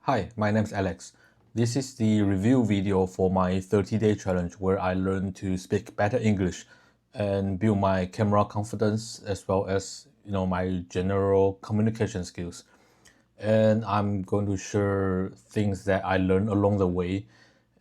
Hi, my name's Alex. This is the review video for my 30-day challenge where I learned to speak better English and build my camera confidence as well as my general communication skills. And I'm going to share things that I learned along the way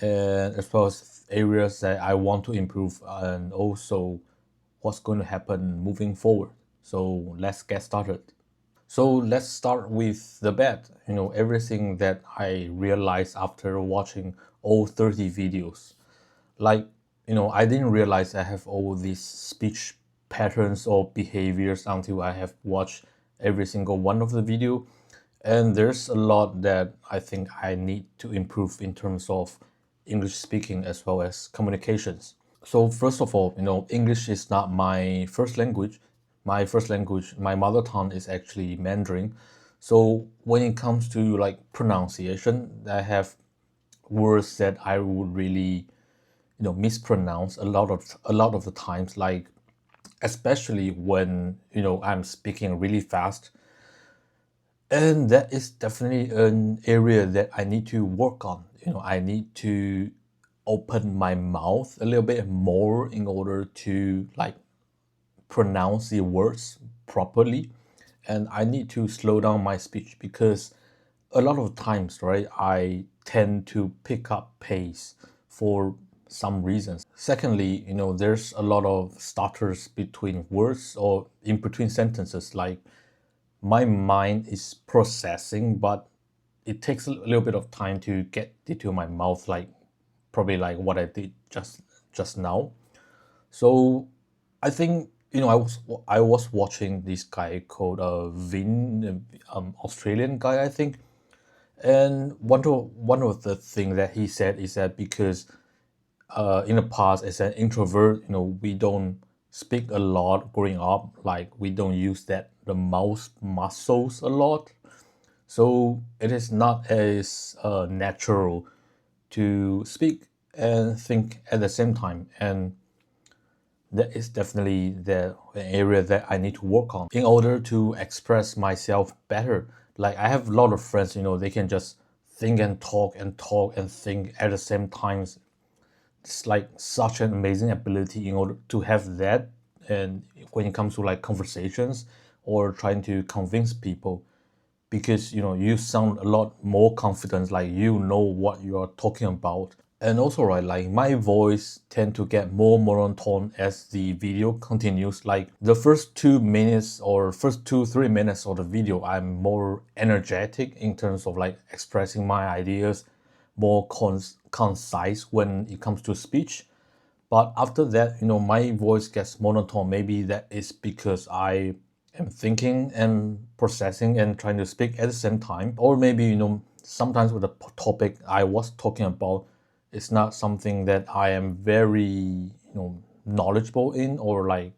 and as well as areas that I want to improve and also what's going to happen moving forward. So let's get started. So let's start with the bad. Everything that I realized after watching all 30 videos. Like, I didn't realize I have all these speech patterns or behaviors until I have watched every single one of the video. And there's a lot that I think I need to improve in terms of English speaking as well as communications. So first of all, English is not my first language. My first language, my mother tongue is actually Mandarin. So when it comes to like pronunciation, I have words that I would really, mispronounce a lot of the times, like especially when, I'm speaking really fast. And that is definitely an area that I need to work on. I need to open my mouth a little bit more in order to like pronounce the words properly. And I need to slow down my speech because a lot of times, right, I tend to pick up pace for some reasons. Secondly, there's a lot of stutters between words or in between sentences. Like my mind is processing, but it takes a little bit of time to get it to my mouth, like probably like what I did just now. So I think I was watching this guy called Vin, Australian guy, I think, and one of the thing that he said is that because in the past as an introvert, we don't speak a lot growing up, like we don't use the mouth muscles a lot, so it is not as natural to speak and think at the same time. And that is definitely the area that I need to work on in order to express myself better. Like I have a lot of friends, they can just think and talk and think at the same time. It's like such an amazing ability in order to have that. And when it comes to like conversations or trying to convince people, because you sound a lot more confident, like you know what you are talking about. And also, right, like my voice tend to get more monotone as the video continues. Like the first 2 minutes or first 2 3 minutes of the video, I'm more energetic in terms of like expressing my ideas, more concise when it comes to speech. But after that, my voice gets monotone. Maybe that is because I am thinking and processing and trying to speak at the same time. Or maybe, sometimes with the topic I was talking about, it's not something that I am very, knowledgeable in, or like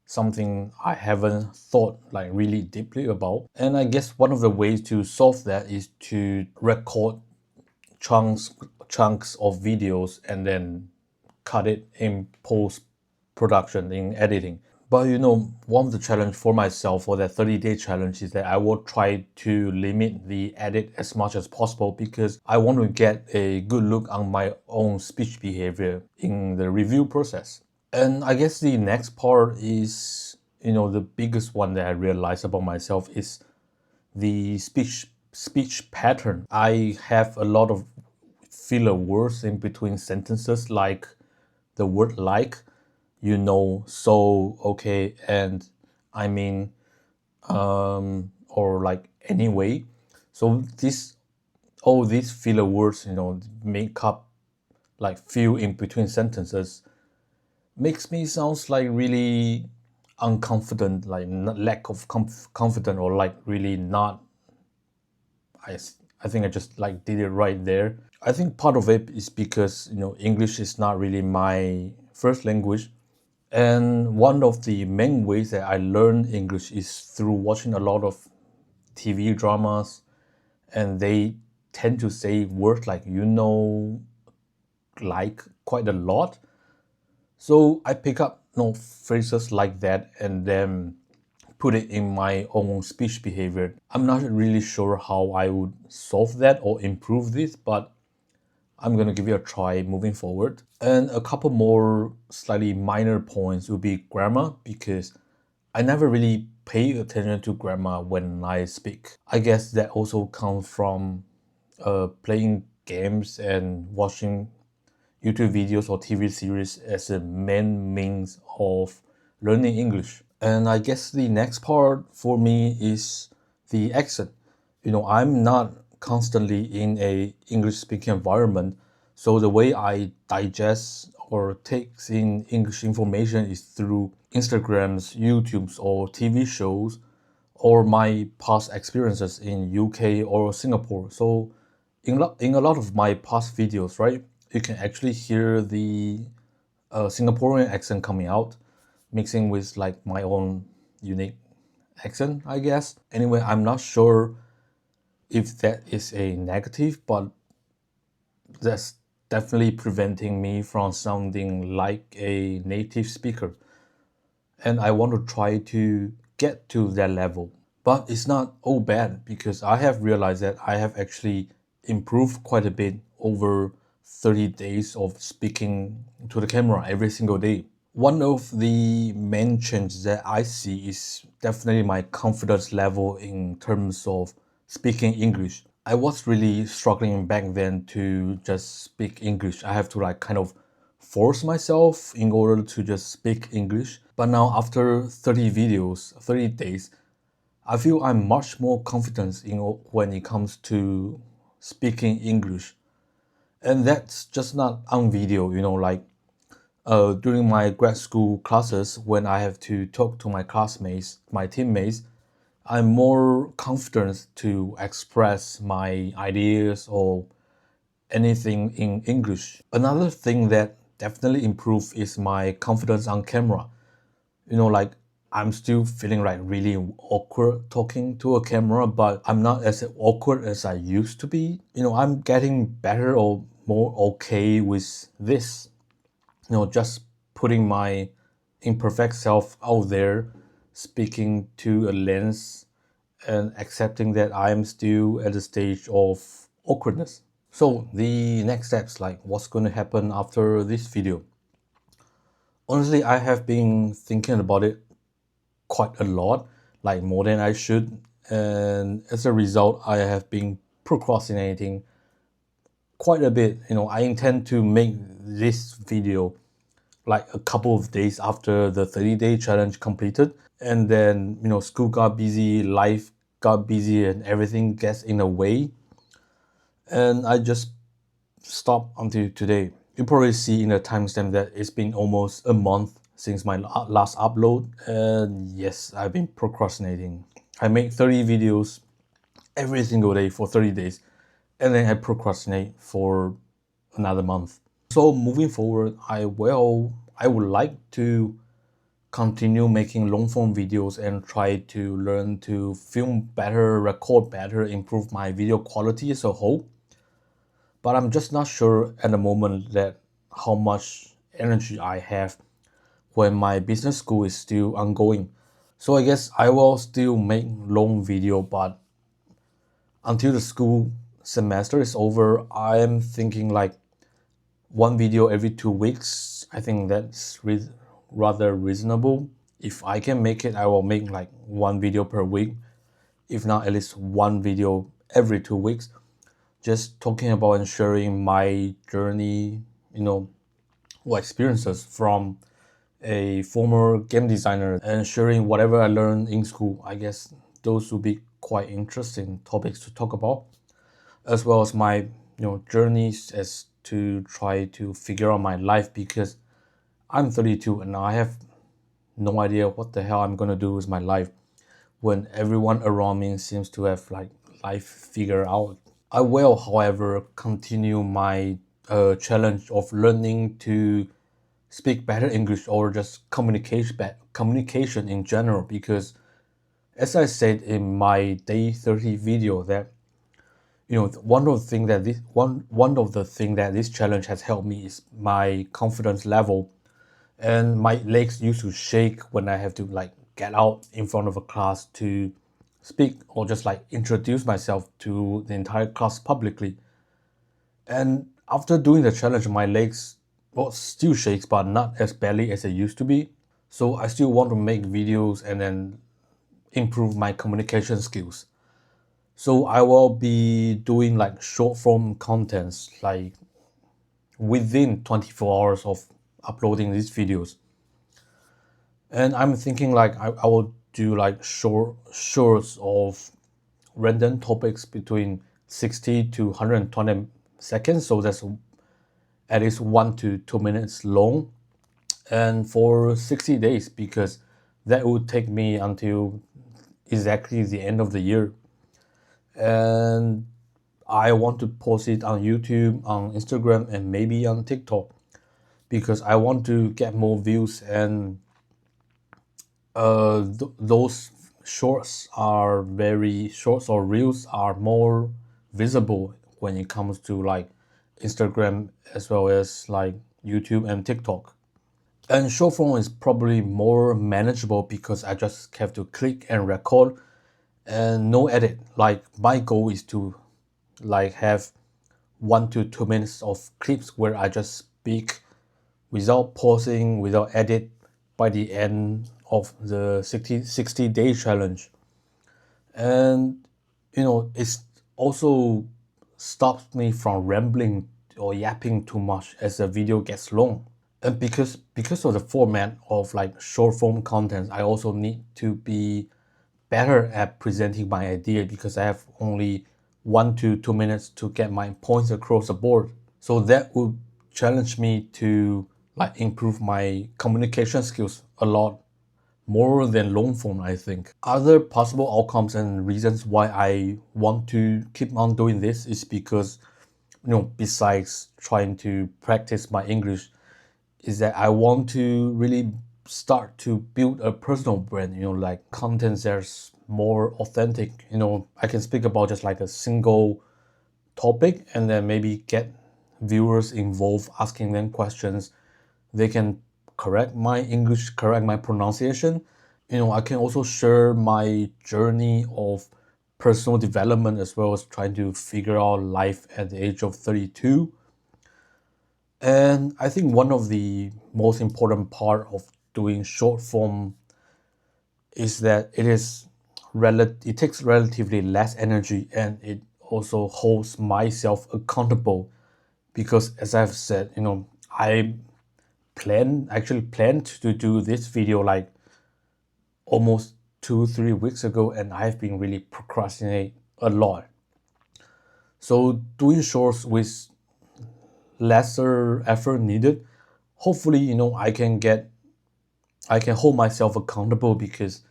something I haven't thought like really deeply about. And I guess one of the ways to solve that is to record chunks chunks of videos and then cut it in post production in editing. But one of the challenge for myself for that 30-day challenge is that I will try to limit the edit as much as possible because I want to get a good look on my own speech behavior in the review process. And I guess the next part is, the biggest one that I realized about myself is the speech pattern. I have a lot of filler words in between sentences, like the word like, so, okay, and I mean, or like anyway. So all these filler words, make up like few in between sentences, makes me sounds like really unconfident, like lack of confident, or like really not. I, I think I just like did it right there. I think part of it is because English is not really my first language, and one of the main ways that I learn English is through watching a lot of TV dramas, and they tend to say words like like quite a lot. So I pick up phrases like that and then put it in my own speech behavior. I'm not really sure how I would solve that or improve this, but I'm gonna give it a try moving forward. And a couple more slightly minor points would be grammar, because I never really pay attention to grammar when I speak. I guess that also comes from playing games and watching YouTube videos or TV series as a main means of learning English. And I guess the next part for me is the accent. I'm not constantly in a English speaking environment, so the way I digest or take in English information is through Instagrams, YouTubes, or TV shows, or my past experiences in UK or Singapore. So in a lot of my past videos, right, you can actually hear the Singaporean accent coming out, mixing with like my own unique accent, I guess. Anyway, I'm not sure if that is a negative, but that's definitely preventing me from sounding like a native speaker. And I want to try to get to that level. But it's not all bad, because I have realized that I have actually improved quite a bit over 30 days of speaking to the camera every single day. One of the main changes that I see is definitely my confidence level in terms of speaking English. I was really struggling back then to just speak English. I have to like kind of force myself in order to just speak English. But now after 30 videos, 30 days, I feel I'm much more confident when it comes to speaking English. And that's just not on video, like during my grad school classes, when I have to talk to my classmates, my teammates, I'm more confident to express my ideas or anything in English. Another thing that definitely improved is my confidence on camera. Like I'm still feeling like really awkward talking to a camera, but I'm not as awkward as I used to be. I'm getting better or more okay with this. Just putting my imperfect self out there, speaking to a lens, and accepting that I'm still at the stage of awkwardness. So the next steps, like what's going to happen after this video? Honestly, I have been thinking about it quite a lot, like more than I should. And as a result, I have been procrastinating quite a bit. I intend to make this video like a couple of days after the 30-day challenge completed. And then, school got busy, life got busy, and everything gets in the way. And I just stopped until today. You probably see in the timestamp that it's been almost a month since my last upload. And yes, I've been procrastinating. I make 30 videos every single day for 30 days, and then I procrastinate for another month. So moving forward, I would like to continue making long form videos and try to learn to film better, record better, improve my video quality as a whole. But I'm just not sure at the moment that how much energy I have when my business school is still ongoing. So I guess I will still make long video, but until the school semester is over, I am thinking like one video every 2 weeks. I think that's rather reasonable. If I can make it, I will make like one video per week. If not, at least one video every 2 weeks. Just talking about and sharing my journey, or experiences from a former game designer, and sharing whatever I learned in school. I guess those would be quite interesting topics to talk about, as well as my journeys as to try to figure out my life, because I'm 32 and I have no idea what the hell I'm gonna do with my life when everyone around me seems to have like life figured out. I will, however, continue my challenge of learning to speak better English, or just communication in general, because as I said in my day 30 video, that one of the thing that this challenge has helped me is my confidence level. And my legs used to shake when I have to like get out in front of a class to speak or just like introduce myself to the entire class publicly. And after doing the challenge, my legs well still shakes, but not as badly as it used to be. So I still want to make videos and then improve my communication skills. So I will be doing like short form contents like within 24 hours of uploading these videos. And I'm thinking like I will do like shorts of random topics between 60 to 120 seconds. So that's at least 1 to 2 minutes long. And for 60 days, because that would take me until exactly the end of the year. And I want to post it on YouTube, on Instagram, and maybe on TikTok because I want to get more views and those shorts or reels are more visible when it comes to like Instagram as well as like YouTube and TikTok. And short form is probably more manageable because I just have to click and record and no edit. Like my goal is to like have 1 to 2 minutes of clips where I just speak without pausing, without edit by the end of the 60-day challenge. And it's also stops me from rambling or yapping too much as the video gets long. And because of the format of like short form content, I also need to be better at presenting my idea because I have only 1 to 2 minutes to get my points across the board. So that would challenge me to like improve my communication skills a lot more than long form, I think. Other possible outcomes and reasons why I want to keep on doing this is because, besides trying to practice my English, is that I want to really start to build a personal brand, like content that's more authentic. I can speak about just like a single topic and then maybe get viewers involved, asking them questions. They can correct my English, correct my pronunciation. I can also share my journey of personal development as well as trying to figure out life at the age of 32. And I think one of the most important part of doing short form is that it takes relatively less energy and it also holds myself accountable because as I've said, I actually planned to do this video like almost 2-3 weeks ago and I've been really procrastinating a lot. So doing shorts with lesser effort needed, hopefully, I can hold myself accountable because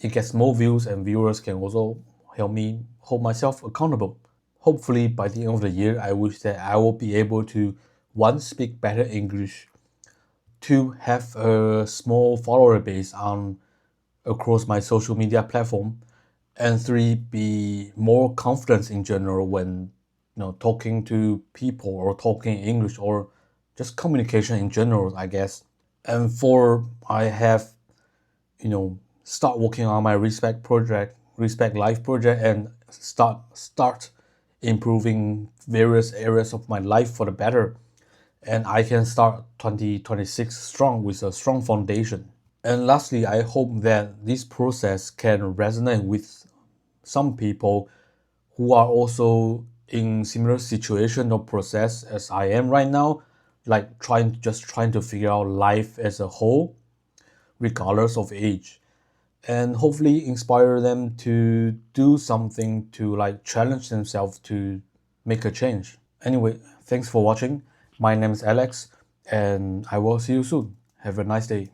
it gets more views and viewers can also help me hold myself accountable. Hopefully by the end of the year, I wish that I will be able to one, speak better English, two, have a small follower base on across my social media platform, and three, be more confident in general when talking to people or talking English or just communication in general, I guess. And four, I have start working on my respect life project, and start improving various areas of my life for the better. And I can start 2026 strong with a strong foundation. And lastly, I hope that this process can resonate with some people who are also in similar situation or process as I am right now, like trying to figure out life as a whole, regardless of age, and hopefully inspire them to do something to like challenge themselves to make a change. Anyway, thanks for watching. My name is Alex, and I will see you soon. Have a nice day.